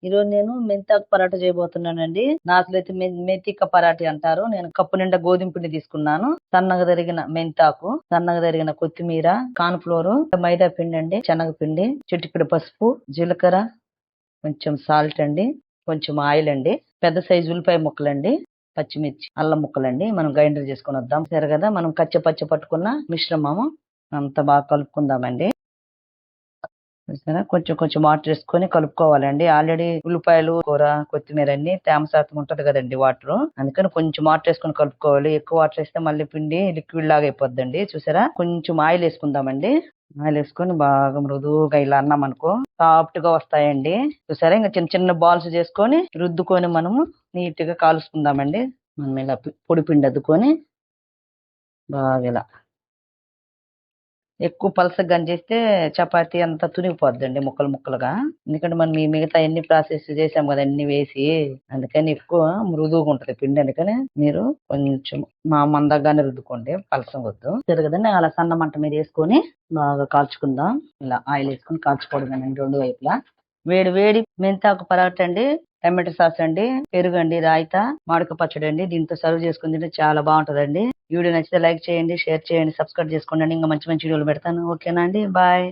ఈరోజు నేను మెంతాకు పరాటా చేయబోతున్నానండి. నా అసలైతే మెంతిక్క పరాటి అంటారు. నేను కప్పు నిండా గోధుమ పిండి తీసుకున్నాను, సన్నగా తరిగిన మెంతాకు, సన్నగా తరిగిన కొత్తిమీర, కార్న్ ఫ్లోర్, మైదా పిండి అండి, శనగపిండి, చిటికెడు పసుపు, జీలకర్ర, కొంచెం సాల్ట్ అండి, కొంచెం ఆయిల్ అండి, పెద్ద సైజు ఉల్లిపాయ ముక్కలండి, పచ్చిమిర్చి, అల్లం ముక్కలండి. మనం గ్రైండర్ చేసుకుని వద్దాం. సరే కదా, మనం పచ్చ పట్టుకున్న మిశ్రమము అంతా బాగా కలుపుకుందామండి. కొంచెం కొంచెం వాటర్ వేసుకొని కలుపుకోవాలండి. ఆల్రెడీ ఉల్లిపాయలు, కూర, కొత్తిమీర అన్ని తేమ శాతం ఉంటది కదండి వాటర్, అందుకని కొంచెం వాటర్ వేసుకొని కలుపుకోవాలి. ఎక్కువ వాటర్ వేస్తే మళ్ళీ పిండి లిక్విడ్ లాగా అయిపోద్దండి. చూసారా, కొంచెం ఆయిల్ వేసుకుందామండి. ఆయిల్ వేసుకొని బాగా మృదువుగా ఇలా అన్నాం అనుకో సాఫ్ట్ గా వస్తాయండి. చూసారా, ఇంకా చిన్న చిన్న బాల్స్ చేసుకొని రుద్దుకొని మనము నీట్ గా కాల్చుకుందామండి. మనం ఇలా పొడి పిండి అద్దుకొని బాగా ఇలా ఎక్కువ పలసగా గంజేస్తే చపాతీ అంతా తునిగిపోద్దండి ముక్కలు ముక్కలుగా. ఎందుకంటే మనం ఈ మిగతా ఎన్ని ప్రాసెస్ చేసాం కదా అన్ని వేసి, అందుకని ఎక్కువ మృదువుగా ఉంటది పిండి. అందుకని మీరు కొంచెం మందంగానే రుద్దుకోండి, పలసం వద్దు. సరే కదండి, అలా సన్న మంట మీద వేసుకొని బాగా కాల్చుకుందాం. ఇలా ఆయిల్ వేసుకొని కాల్చుకోవడమేనండి రెండు వైపులా. వేడి వేడి మెంతాకు పరాటా అండి, టమాటో సాస్ అండి, పెరుగు అండి, రాయితా, మామిడికాయ పచ్చడి అండి. దీంతో సర్వ్ చేసుకుని తింటే చాలా బాగుంటదండి. వీడియో నచ్చితే లైక్ చేయండి, షేర్ చేయండి, సబ్స్క్రైబ్ చేసుకోండి. ఇంకా మంచి మంచి వీడియోలు పెడతాను. ఓకేనా అండి, బాయ్.